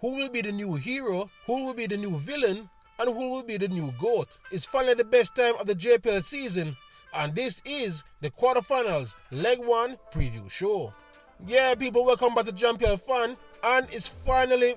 Who will be the new hero? Who will be the new villain? And who will be the new GOAT? It's finally the best time of the JPL season, and this is the quarterfinals Leg 1 preview show. Yeah, people, welcome back to JPL Fan, and it's finally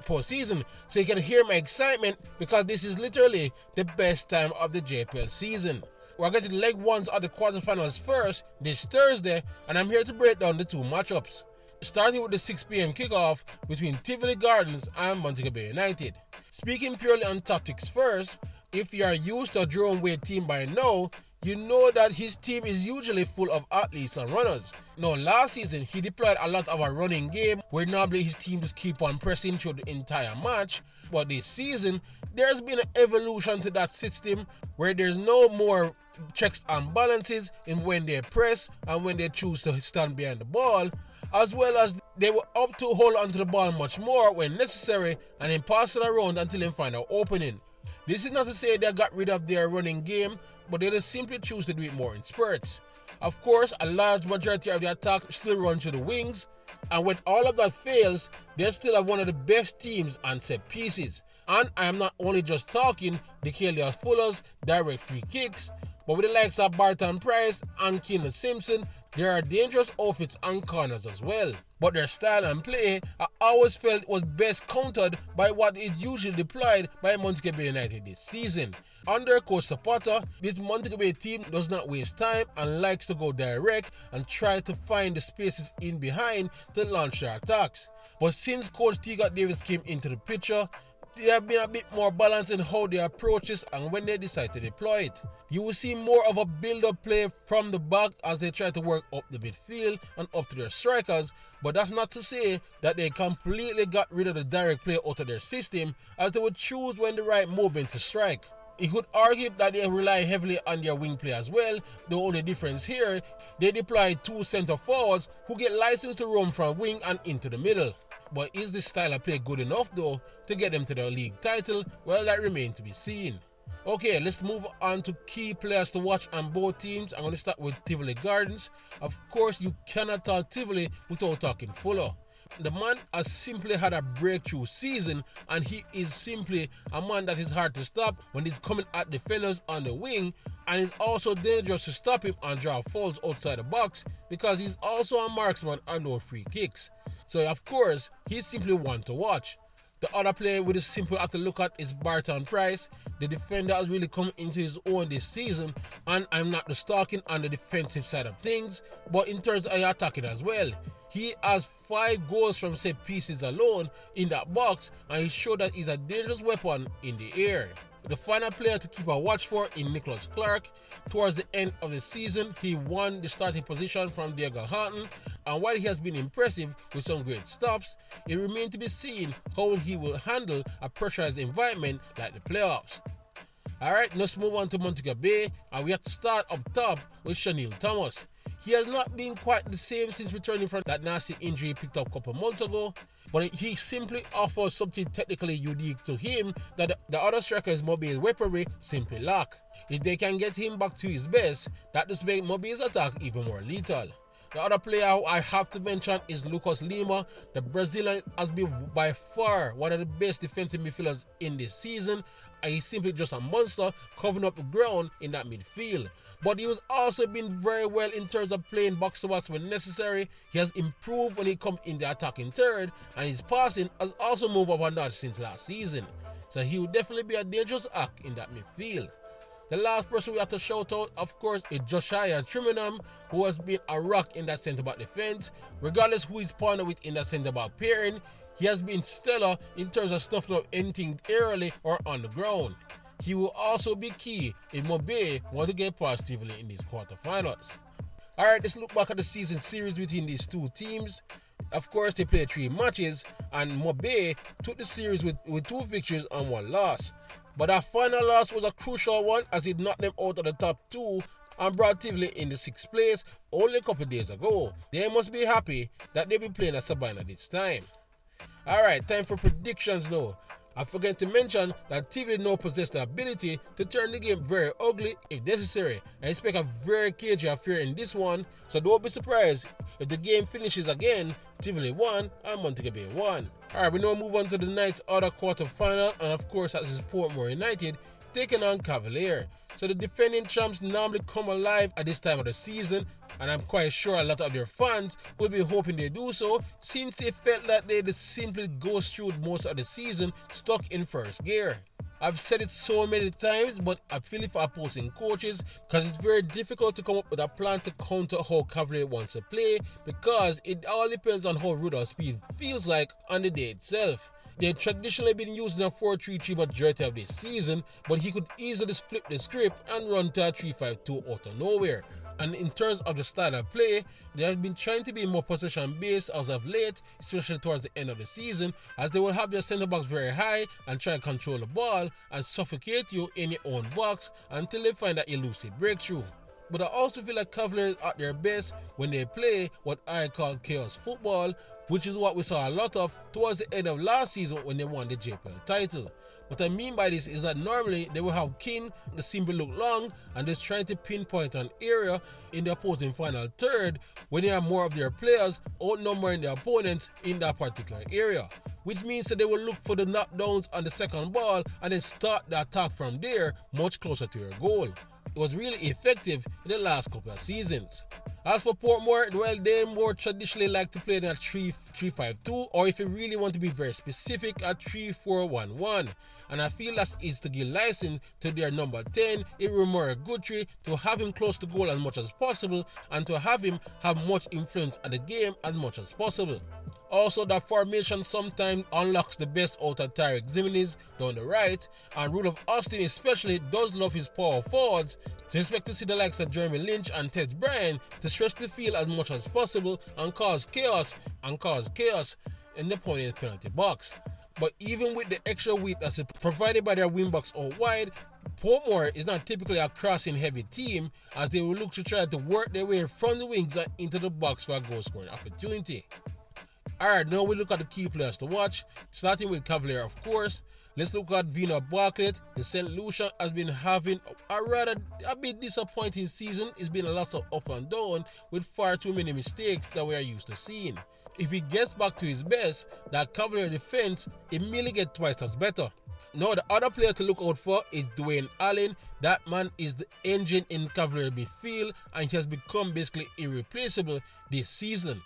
postseason, so you can hear my excitement because this is literally the best time of the JPL season. We're getting Leg 1s of the quarterfinals first this Thursday, and I'm here to break down the two matchups. Starting with the 6 p.m. kickoff between Tivoli Gardens and Montego Bay United. Speaking purely on tactics first, if you are used to a Jerome Wade team by now, you know that his team is usually full of athletes and runners. Now, last season, he deployed a lot of a running game where normally his team just keep on pressing through the entire match. But this season, there's been an evolution to that system where there's no more checks and balances in when they press and when they choose to stand behind the ball, as well as they were up to hold onto the ball much more when necessary and then pass it around until they find an opening. This is not to say they got rid of their running game, but they just simply choose to do it more in spurts. Of course, a large majority of the attack still run through the wings, and when all of that fails, they still have one of the best teams on set pieces. And I am not only just talking the Cavalier Fullers, direct free kicks, but with the likes of Barton Price and Keenan Simpson, there are dangerous outfits and corners as well. But their style and play, I always felt was best countered by what is usually deployed by Montego Bay United this season. Under Coach Zapata, this Montego Bay team does not waste time and likes to go direct and try to find the spaces in behind to launch their attacks. But since Coach Teagat Davis came into the picture, they have been a bit more balanced in how they approach this and when they decide to deploy it. You will see more of a build-up play from the back as they try to work up the midfield and up to their strikers, but that's not to say that they completely got rid of the direct play out of their system, as they would choose when the right moment to strike. You could argue that they rely heavily on their wing play as well. The only difference here, they deploy two center forwards who get licensed to roam from wing and into the middle. But is this style of play good enough though to get them to the league title? Well, that remains to be seen. Okay, let's move on to key players to watch on both teams. I'm going to start with Tivoli Gardens. Of course, you cannot talk Tivoli without talking Fuller. The man has simply had a breakthrough season, and he is simply a man that is hard to stop when he's coming at defenders on the wing, and it's also dangerous to stop him and draw fouls outside the box because he's also a marksman and no free kicks. So of course, he's simply one to watch. The other player we just simply have to look at is Barton Price. The defender has really come into his own this season, and I'm not just talking on the defensive side of things, but in terms of attacking as well. He has 5 goals from set pieces alone in that box, and he showed that he's a dangerous weapon in the air. The final player to keep a watch for is Nicholas Clark. Towards the end of the season, he won the starting position from Diego Hatton, and while he has been impressive with some great stops, it remains to be seen how he will handle a pressurized environment like the playoffs. Alright, let's move on to Montego Bay, and we have to start up top with Chanel Thomas. He has not been quite the same since returning from that nasty injury he picked up a couple months ago, but he simply offers something technically unique to him that the other strikers Mobile's weaponry simply lack. If they can get him back to his best, that just makes Mobile's attack even more lethal. The other player who I have to mention is Lucas Lima. The Brazilian has been by far one of the best defensive midfielders in this season, and he's simply just a monster covering up the ground in that midfield. But he has also been very well in terms of playing box to box when necessary. He has improved when he comes in the attacking third, and his passing has also moved up a notch since last season. So he will definitely be a dangerous act in that midfield. The last person we have to shout out, of course, is Josiah Trimingham, who has been a rock in that centre-back defense. Regardless who he's partnered with in that centre-back pairing, he has been stellar in terms of stuffing up anything early or on the ground. He will also be key if Mobe want to get past Tivoli in these quarterfinals. Alright, let's look back at the season series between these two teams. Of course, they played 3 matches, and Mobe took the series with 2 victories and 1 loss. But that final loss was a crucial one as it knocked them out of the top 2 and brought Tivoli in the 6th place only a couple of days ago. They must be happy that they'll be playing at Sabina this time. Alright, time for predictions now. I forgot to mention that Tivoli now possess the ability to turn the game very ugly if necessary. I expect a very cagey affair in this one, so don't be surprised if the game finishes again, Tivoli won and Montego Bay won. Alright, we now move on to the night's other quarter-final, and of course that is Portmore United taking on Cavalier. So the defending champs normally come alive at this time of the season, and I'm quite sure a lot of their fans will be hoping they do so, since they felt that they just simply ghost through most of the season stuck in first gear. I've said it so many times, but I feel it for opposing coaches, because it's very difficult to come up with a plan to counter how Cavalier wants to play, because it all depends on how Rudolph's speed feels like on the day itself. They've traditionally been using a 4-3-3 majority of this season, but he could easily just flip the script and run to a 3-5-2 out of nowhere. And in terms of the style of play, they have been trying to be more possession based as of late, especially towards the end of the season, as they will have their centre backs very high and try to control the ball and suffocate you in your own box until they find that elusive breakthrough. But I also feel like Cavalier is at their best when they play what I call chaos football, which is what we saw a lot of towards the end of last season when they won the JPL title. What I mean by this is that normally they will have King, the simply look long, and just trying to pinpoint an area in the opposing final third when they have more of their players outnumbering their opponents in that particular area. Which means that they will look for the knockdowns on the second ball and then start the attack from there much closer to your goal. It was really effective in the last couple of seasons. As for Portmore, well, they more traditionally like to play in a 3-5-2, or if you really want to be very specific, a 3-4-1-1. And I feel that is to give license to their number 10, Irumura Guthrie, to have him close to goal as much as possible and to have him have much influence on the game as much as possible. Also, that formation sometimes unlocks the best out of Tyreek Jimenez down the right, and Rudolph Austin especially does love his power forwards, so expect to see the likes of Jeremy Lynch and Ted Bryan to stretch the field as much as possible and cause chaos in the opponent's penalty box. But even with the extra width that's provided by their wingbacks out wide, Portmore is not typically a crossing heavy team, as they will look to try to work their way from the wings and into the box for a goal scoring opportunity. Alright, now we look at the key players to watch, starting with Cavalier of course. Let's look at Vino Bartlett. The St. Lucia has been having a bit disappointing season. It's been a lot of up and down with far too many mistakes that we are used to seeing. If he gets back to his best, that Cavalier defense immediately gets twice as better. Now the other player to look out for is Dwayne Allen. That man is the engine in Cavalier midfield, and he has become basically irreplaceable this season.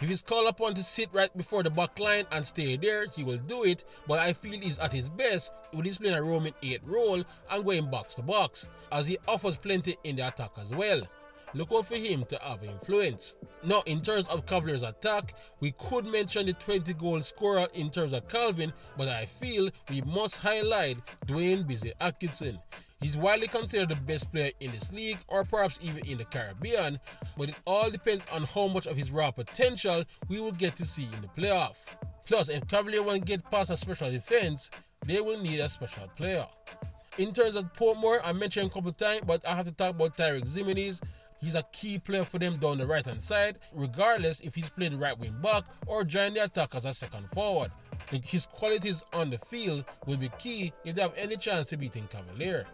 If he's called upon to sit right before the back line and stay there, he will do it, but I feel he's at his best when he's playing a roaming 8 role and going box to box, as he offers plenty in the attack as well. Look out for him to have influence. Now, in terms of Cavalier's attack, we could mention the 20-goal scorer in terms of Calvin, but I feel we must highlight Dwayne Busy Atkinson. He's widely considered the best player in this league, or perhaps even in the Caribbean, but it all depends on how much of his raw potential we will get to see in the playoff. Plus, if Cavalier won't get past a special defense, they will need a special player. In terms of Portmore, I mentioned him a couple times, but I have to talk about Tyreek Jimenez. He's a key player for them down the right hand side, regardless if he's playing right wing back or joining the attack as a second forward. His qualities on the field will be key if they have any chance to beating Cavalier.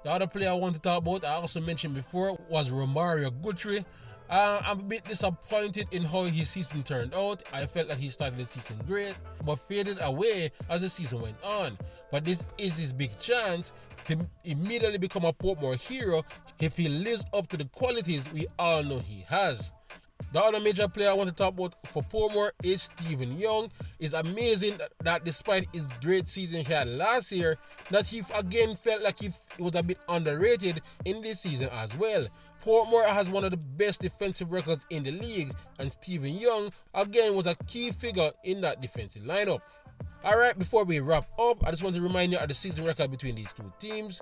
The other player I want to talk about, I also mentioned before, was Romario Guthrie. I'm a bit disappointed in how his season turned out. I felt that he started the season great, but faded away as the season went on. But this is his big chance to immediately become a Portmore hero if he lives up to the qualities we all know he has. The other major player I want to talk about for Portmore is Stephen Young. It's amazing that despite his great season he had last year, that he again felt like he was a bit underrated in this season as well. Portmore has one of the best defensive records in the league, and Stephen Young again was a key figure in that defensive lineup. Alright, before we wrap up, I just want to remind you of the season record between these two teams,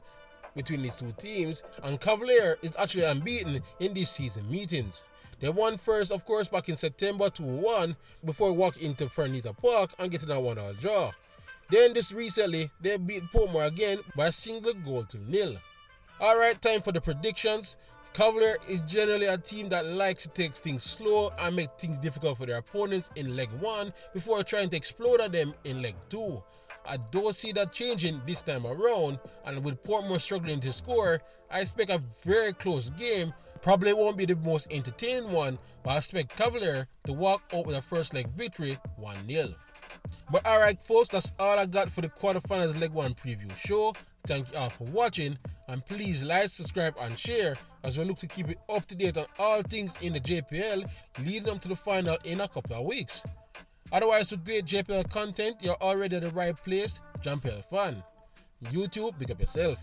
and Cavalier is actually unbeaten in these season meetings. They won first, of course, back in September 2-1 before walking into Fernita Park and getting a 1-1 draw. Then just recently, they beat Portmore again by a single goal to nil. Alright, time for the predictions. Cavalier is generally a team that likes to take things slow and make things difficult for their opponents in leg 1 before trying to explode at them in leg 2. I don't see that changing this time around, and with Portmore struggling to score, I expect a very close game Probably won't be the most entertaining one, but I expect Cavalier to walk out with a first leg victory 1-0. But alright folks, that's all I got for the quarterfinals leg 1 preview show. Thank you all for watching, and please like, subscribe and share as we look to keep it up to date on all things in the JPL leading up to the final in a couple of weeks. Otherwise, with great JPL content, you're already at the right place. JPL fan. YouTube, big up yourself.